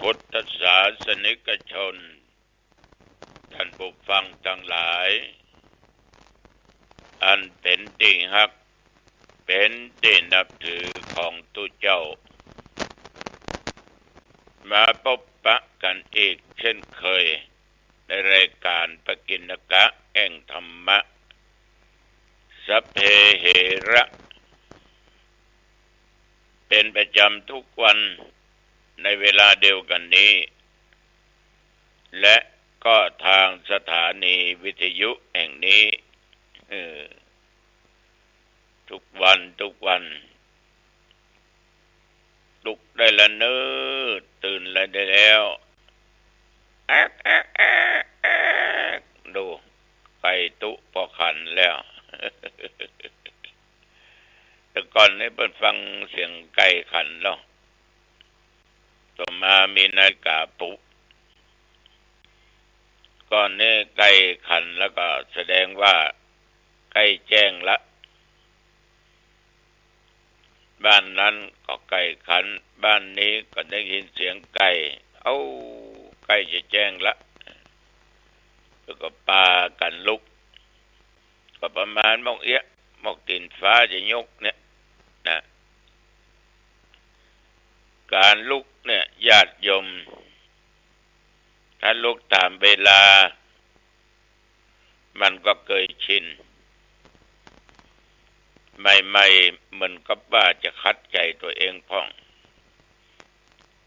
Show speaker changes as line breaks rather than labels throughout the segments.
พุทธศาสนิกชนท่านผู้ฟังทั้งหลายอันเป็นที่ฮักเป็นที่นับถือของตุเจ้ามาพบปะกันอีกเช่นเคยในรายการปกิณกะแห่งธรรมะสัพเพเหระเป็นประจำทุกวันในเวลาเดียวกันนี้และก็ทางสถานีวิทยุแห่งนี้ทุกวันลุกได้ละเนิดตื่นเลยได้แล้วดูไก่ตุพอขันแล้วแต่ก่อนนี้เพิ่นฟังเสียงไก่ขันแล้วต่อมามีนาฬิกาปลุกก่อนนี้ไก่ขันแล้วก็แสดงว่าใกล้แจ้งละบ้านนั้นก็ไก่ขันบ้านนี้ก็ได้ยินเสียงไก่ใกล้จะแจ้งละแล้วก็ปากันลุกก็ประมาณมอกตีนฟ้าจะยกเนี่ยนะการลุกเนี่ยญาติโยมถ้าลุกตามเวลามันก็เคยชินใหม่ๆเหมือนกับว่าจะคัดใจตัวเองพ่อง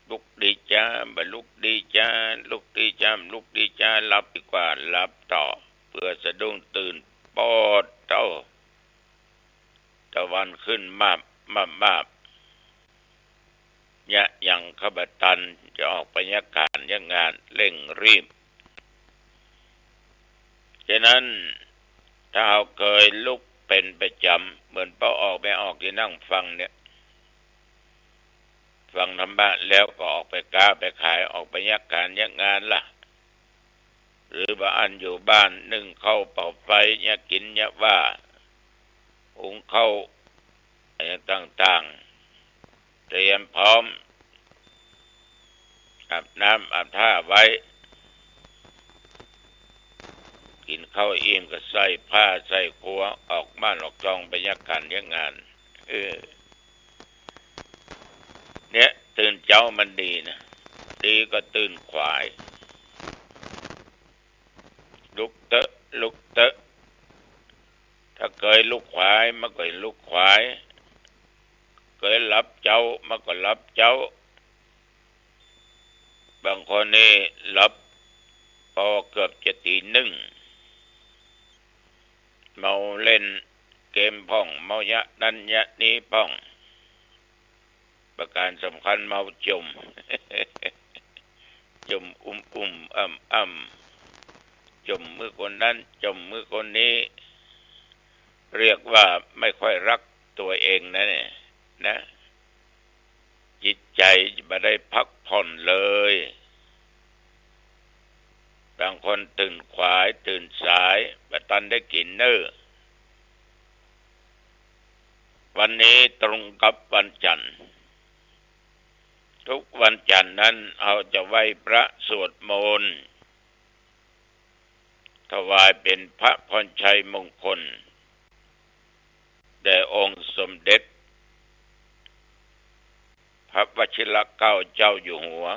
ลุกดีจ้าบ่ลุกดีจ้าลุกดีจ้าลุกดีจ้าหลับดีกว่าหลับต่อเพื่อสะดุ้งตื่นปอดเต้าตะวันขึ้นมาบเนี่ยยังขบตันจะออกไปยักการยังงานเร่งรีบฉะนั้นถ้าเราเคยลุกเป็นประจำเหมือนพอออกไม่ออกที่นั่งฟังเนี่ยฟังธรรมะแล้วก็ออกไปค้าไปขายออกไปยักการยักงานล่ะหรือว่าอันอยู่บ้านนึ่งข้าวเป่าไฟยักกินยักว่าหุงข้าวอะไรต่างๆเตรียมพร้อมอาบน้ำอาบท่าไว้กินข้าวอิ่มก็ใส่ผ้าใส่ครัวออกบ้านออกจองไปยักการยักงานเนี่ยตื่นเจ้ามันดีนะดีก็ตื่นขวายลุกเตอะถ้าเคยลุกขวายมันก็ลุกขวายเคยหลับเจ้ามันก็หลับเจ้าบางคนนี่หลับพอเกือบจะตีหนึ่งเมาเล่นเกมพ่องเมายะนั่นยะนี้พ่องประการสำคัญเมาจมจมจมมือคนนั้นจมมือคนนี้เรียกว่าไม่ค่อยรักตัวเองนะเนี่ยนะจิตใจไม่ได้พักผ่อนเลยบางคนตื่นขวายตื่นสายบัดตันได้กินเนอวันนี้ตรงกับวันจันทร์ทุกวันจันทร์นั้นเราจะไหว้พระสวดมนต์ถวายเป็นพระพรชัยมงคลแด่องค์สมเด็จพระวชิรเกล้าเจ้าอยู่หัว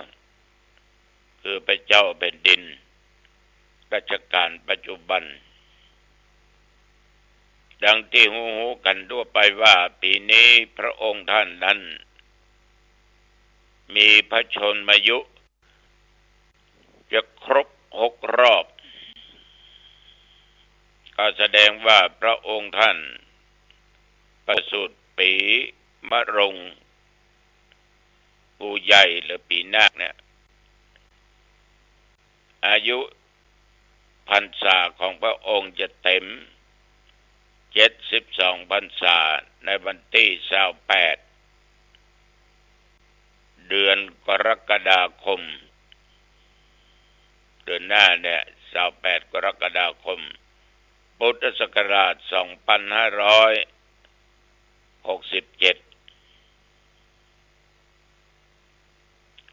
คือพระเจ้าแผ่นดินรัชกาลปัจจุบันดังที่หูกันทั่วไปว่าปีนี้พระองค์ท่านนั้นมีพระชนมายุจะครบ6 รอบก็แสดงว่าพระองค์ท่านประสูติปีมะรงปูใหญ่หรือปีนาคเนี่ยอายุพรรษาของพระองค์จะเต็ม72 พรรษาในวันที่28เดือนกรกฎาคมเดือนหน้าเนี่ย28 กรกฎาคมพุทธศักราช 2567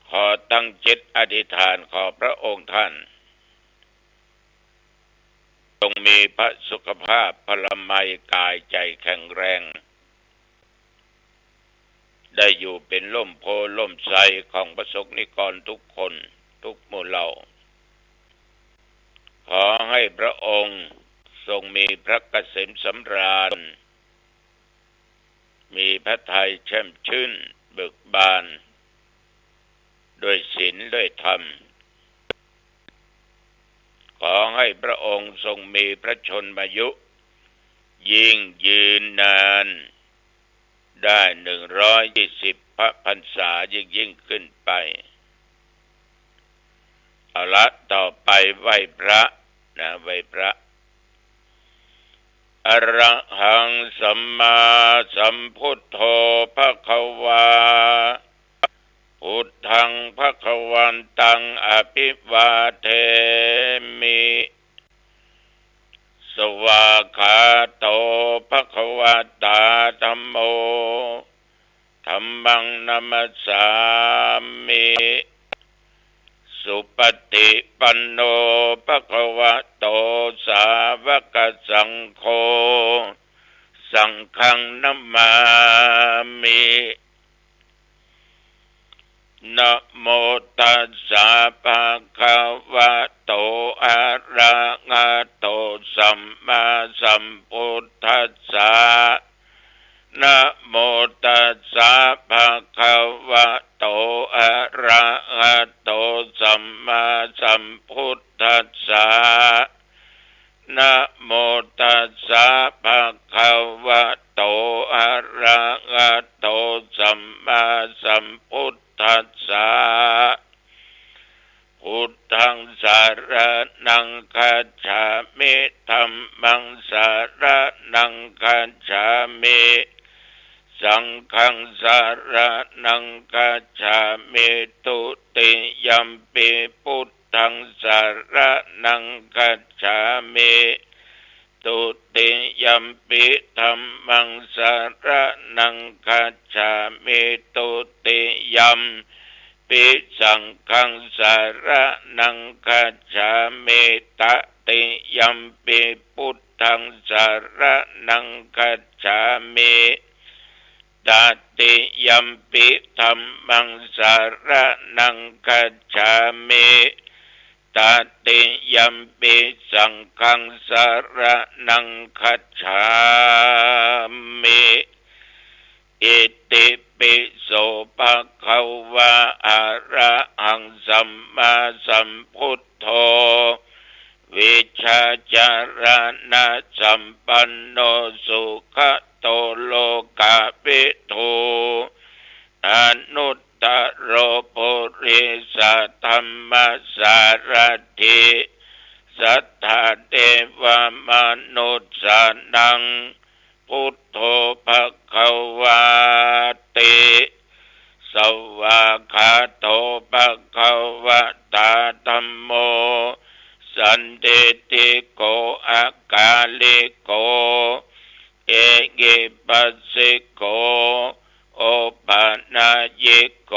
ขอตั้งจิตอธิษฐานขอพระองค์ท่านจงมีพระสุขภาพพลามัยกายใจแข็งแรงได้อยู่เป็นร่มโพล่มไทรของประสบนิกรทุกคนทุกหมู่เหล่าขอให้พระองค์ทรงมีพระเกษมสำราญมีพระทัยแช่มชื่นเบิกบานด้วยศีลด้วยธรรมขอให้พระองค์ทรงมีพระชนมายุยิ่งยืนนานได้120 พระพรรษายิ่งขึ้นไปเอาละต่อไปไหว้พระนะไหว้พระอะระหังสัมมาสัมพุทโธภควาพุทธังภวันตังอภิวาเทมิสวากขาโตภควตาธัมโมธัมมังนัมสสามิสุปฏิปันโนภควโตสาวกสังโฆสังฆังนัมมามินะโมตัสสะภะคะวะโตอะระหะโตสัมมาสัมพุทธัสสะนะโมตัสสะภะคะวะโตอะระหะโตสัมมาสัมพุทธัสสะนะโมตัสสะภะคะวะโตอะระหะโตสัมมาสัมพุทธัสสะพุทธังสารนังคัจฉามิธัมมังสารนังคัจฉามิสังฆังสารนังคัจฉามิตุติยัมปิพุทธังสารนังคัจฉามิตุติยัมปิธัมมังสารนังคัจฉามิตุติยัมปิสังฆังสารนังคัจฉามิตติยัมปิพุทธังสารนังคัจฉามิตติยัมปิธัมมังสารนังคัจฉามิตติยัมปิสังฆังสารนังคัจฉามิอิติปิโสภะคะวะอะระหังสัมมาสัมพุทโธวิชชาจารณะสัมปันโนสุขโตโลกวิทูอนุตตโรปุริสธัมมสารถิสัทธาเทวมนุสสานังพุทโธภควาติสวากขาโตภควตาธัมโมสันติติโกอากาลิโกเอกิปัสสิโกโอปานายิโก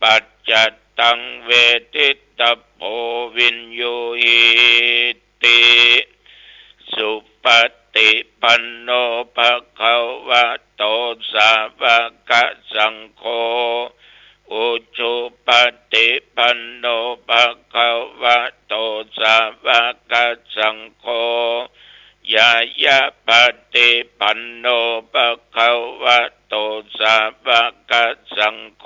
ปัจจัตตังเวทิตาโพวินโยหิติสุปฏิปันโนภควโตสาวกสังโฆอุชุปฏิปันโนภควโตสาวกสังโฆยายาปฏิปันโนภควโตสาวกสังโฆ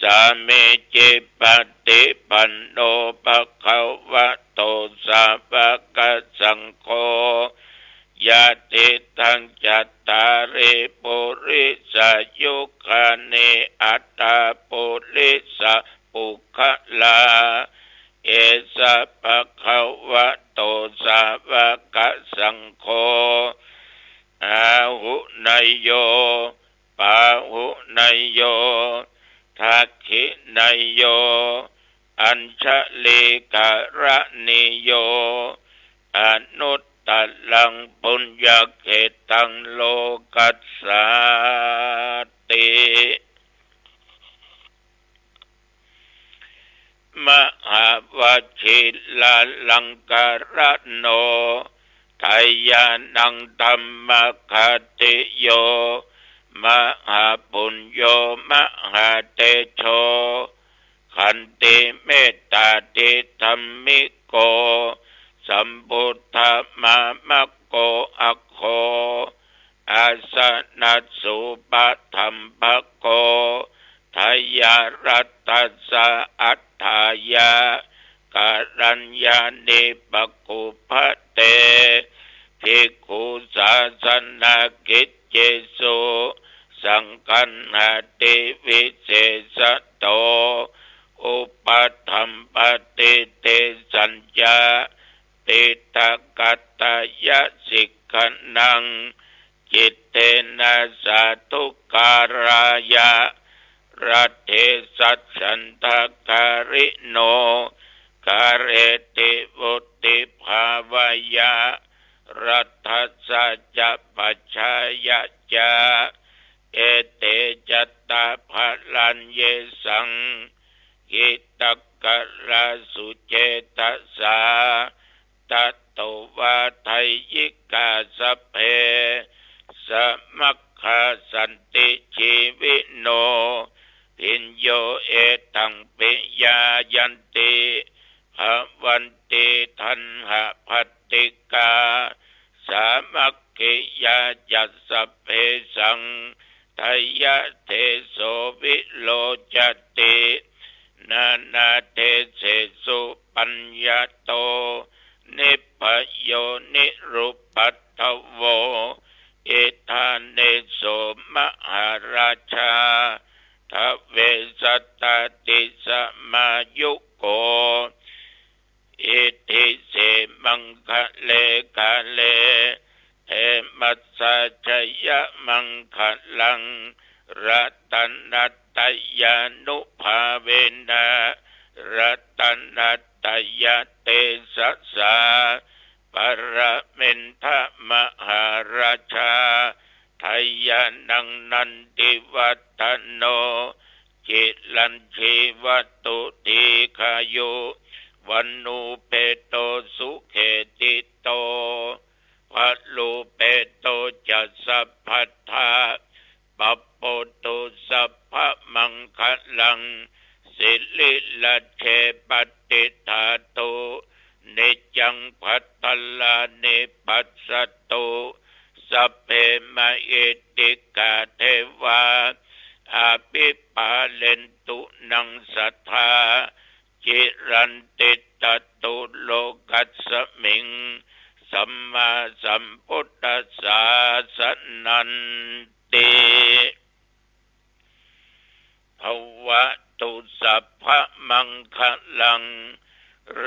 สามิจิปฏิปันโนภควโตสาวกสังโฆยะติทังจัตตาริปุริสยุคานิอัตตาปุริสปุคลาเอสะภะคะวะโตสาวกสังโฆอาหุนยโยปาหุนยโยทักขินยโยอัญชลิกะระนิโยอนุตตลังปุญญเขตังโลกัสสาติ วชิลาลังการโนไทยานังธรรมคติโยมหาปุญโยมหาเตโชขันติเมตตาติธรรมิโกสัมพุทธมามะโกอัคโคอาสนัสสุปะธัมภโกทายารัตตัสสะอัฏฐายาการัญญานิปกุภเตภิกขุสาสนากิจเจสุสังคันหติวิเศษโตอุปัฏฐัมปติเตสัญญาติตกัตตยสิกขนังจิตเตนะสาธุการายะรัตเถสัจฉันทการิโนการเรติวุติภาวายะรัตถัสสะจะปัจฉายะจาเอเตจัตตาภลัญเยสังหิตกะระสุเจตสาตัตโตวาไทยิกาสพเพสมัคคสันติชีวิโนพิญโยเอตังปิยายันติภวันติทันหะภัตติกาสามัคคิยาจัสสพเพสังทายะเทโสวิโลจตินานาเทเสสุปัญญาโตนิพพโยนิรุปัตถโวเอธาเนโสมหาราชาทเวสัตตติสมายุโกอิทิเสมังคะเลกาเลเทมัสสะชยมังคะลังรัตนัตตยานุภาเวนะรัตนัตตยเตสัสสะปรเมนทะมหาราชาไทยานังนันติวัตโนจิลันชีวัตุทีขายโยวันนูเปโตสุเขติโตพัลลูเปโตจัสสะพัทธาปัปโปตุสัพพมังคลังสิลิละเชปติธาตุนิจังพัตตลานิปัสสตุสัพเพมะเอติกาเทวาอาภิปาเลนตุนังสัทธาจิรันติตตุโลกัสสมิงสัมมาสัมพุทธัสสะสนันติภวตุสัพพมังคลัง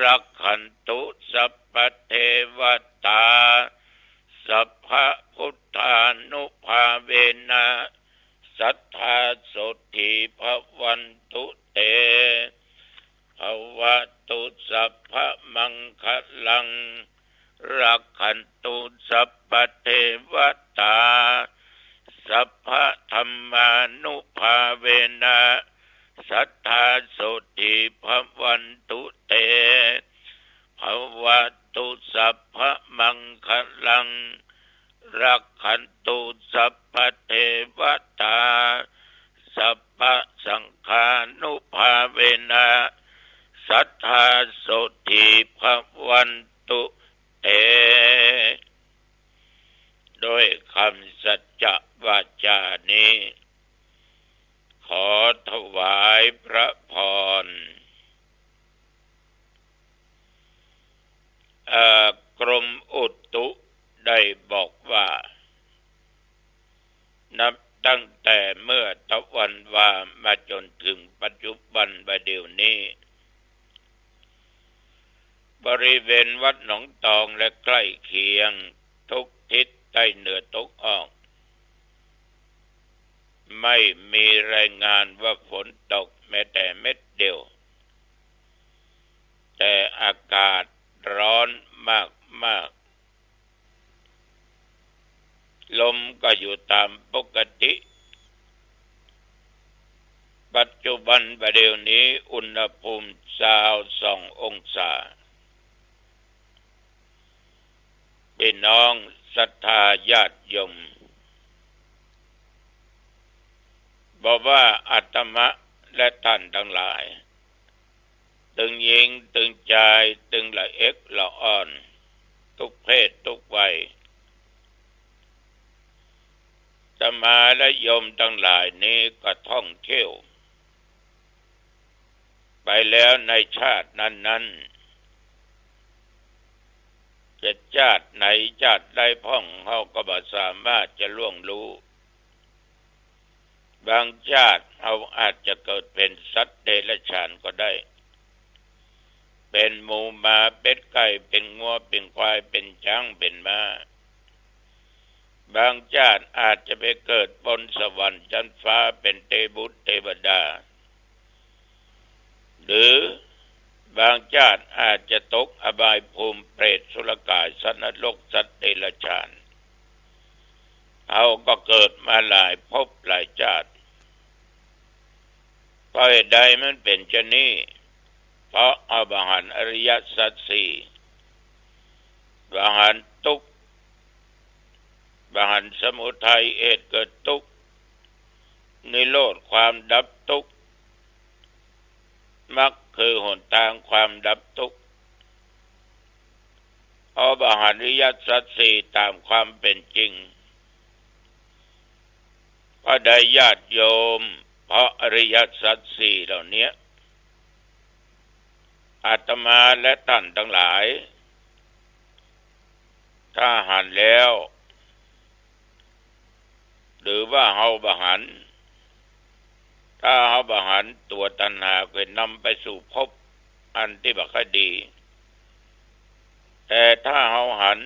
รักขันตุสัพพเทวตาสัพพพุทธานุภาเวนะสัทธาโสติภวันตุเตภวตุสัพพมังคลังรักขันตุสัพพเทวตาสัพพธัมมานุภาเวนะสัทธาโสติภวันตุเตภวตุสัพพมังคลังรักขันตุสัพพเทวตาสัพพสังฆานุภาเวนะสัทธาโสติภวันตุเตโดยคำสัจจวาจานี้ขอถวายพระพรกรมอุตุได้บอกว่านับตั้งแต่เมื่อตะวันวามาจนถึงปัจจุบันบัดเดี๋ยวนี้บริเวณวัดหนองตองและใกล้เคียงทุกทิศใต้เหนือตกออกไม่มีรายงานว่าฝนตกแม้แต่เม็ดเดียวแต่อากาศร้อนมากลมก็อยู่ตามปกติปัจจุบันประเดี๋ยวนี้อุณ ณหภูมิ22 องศาพี่น้องศรัทธาญาติโยมบอกว่าอาตมะและท่านทั้งหลายตึงหญิงตึงชายตึงละเอ็กละอ่อนทุกเพศทุกวัยอาตมาและโยมทั้งหลายนี้ก็ท่องเที่ยวไปแล้วในชาตินั้นๆจะชาติไหนชาติใดพ้องเฮาก็บ่สามารถจะล่วงรู้บางชาติเฮาอาจจะเกิดเป็นสัตว์เดรัจฉานก็ได้เป็นหมูหมาเป็ดไก่เป็นงัวเป็นควายเป็นช้างเป็นม้าบางชาติอาจจะไปเกิดบนสวรรค์ชั้นฟ้าเป็นเทพบุตรเทวดาหรือบางชาติอาจจะตกอบายภูมิเปรตสุรกายสัตว์นรกสัตว์เดรัจฉานเขาก็เกิดมาหลายภพหลายชาติเพราะเหตุใดมันเป็นเช่นนี้เพราะอรหันต์อริยสัจสี่อรหันต์ทุกข์อรหันต์สมุทัยเหตุเกิดทุกข์นิโรธความดับทุกข์มรรคคือหนทางความดับทุกข์อรหันต์อริยสัจสี่ตามความเป็นจริงเพราะได้ญาติโยมเพราะอริยสัจสี่เหล่านี้อาตมาและท่านทั้งหลายถ้าหันแล้วหรือว่าเฮาบ่หันถ้าเฮาบ่หันตัวตัณหาก็นำไปสู่ภพอันที่บ่ค่อยดีแต่ถ้าเฮาหัน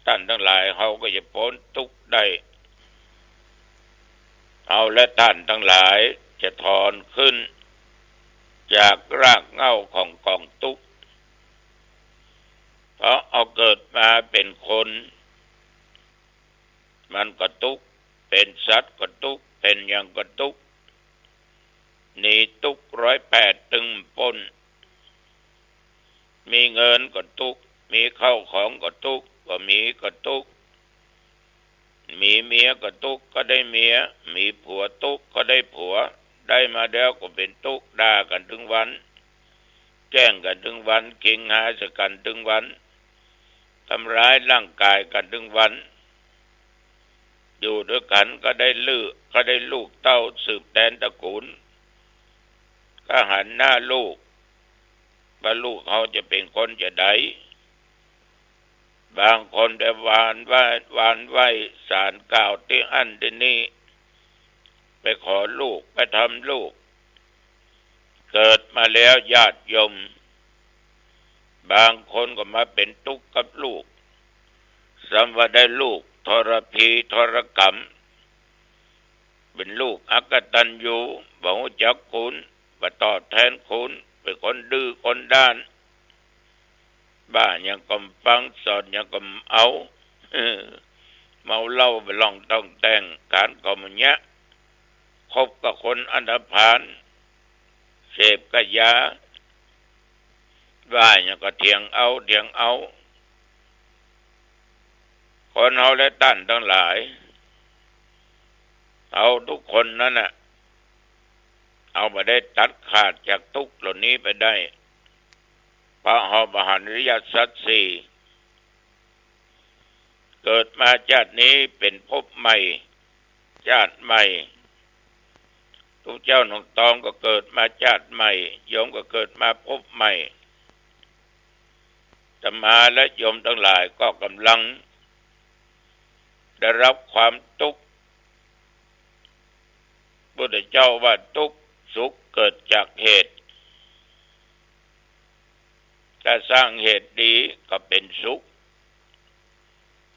ท่านทั้งหลายเฮาก็จะพ้นทุกข์ได้เฮาและท่านทั้งหลายจะถอนขึ้นจากรากเหง้าของกองทุกข์เพราะเอาเกิดมาเป็นคนมันก็ทุกข์เป็นสัตว์ก็ทุกข์เป็นอย่างก็ทุกข์หนีทุกข์108ตึงปนมีเงินก็ทุกข์มีข้าวของก็ทุกข์บ่มีก็ทุกข์มีเมียก็ทุกข์ก็ได้เมียมีผัวทุกข์ก็ได้ผัวได้มาแล้วก็เป็นทุกข์ด่ากันถึงวันแจ้งกันถึงวันเก่งหาสกันถึงวันทำร้ายร่างกายกันถึงวันอยู่ด้วยกันก็ได้ลูกเต้าสืบแดนตระกูลก็หันหน้าลูกว่าลูกเขาจะเป็นคนจะใดบางคนได้วานไว้ศาลกล่าวที่อันที่นี้ไปขอลูกไปทำลูกเกิดมาแล้วญาติโยมบางคนก็มาเป็นทุกข์กับลูกสัมว่าได้ลูกทรพีทรกรรมเป็นลูกอกตัญญูบ่รู้จักคุณบ่ตอบแทนคุณเป็นคนดื้อคนด้านบ้ายังก็ฟังสอนยังก็เอาเมาเหล้าไปลองต้องแต่งการก็มันเนี้ยคบกับคนอันธพาลเสพกยาบ้ายังก็เถียงเอาคนเฮาและท่านทั้งหลายเอาทุกคนนั่นน่ะเอามาได้ตัดขาดจากทุกข์เหล่านี้ไปได้เพราะเฮาอรหันต์อริยสัจสี่เกิดมาชาตินี้เป็นภพใหม่ชาติใหม่ทุกเจ้าหนองตองก็เกิดมาชาติใหม่โยมก็เกิดมาภพใหม่อาตมาและโยมทั้งหลายก็กำลังได้รับความทุกข์พุทธเจ้าว่าทุกข์สุขเกิดจากเหตุถ้าสร้างเหตุดีก็เป็นสุข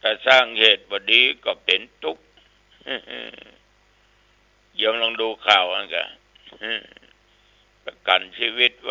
ถ้าสร้างเหตุบ่ดีก็เป็นทุกข์โยมลองดูข่าวอันกะประกันชีวิตไว้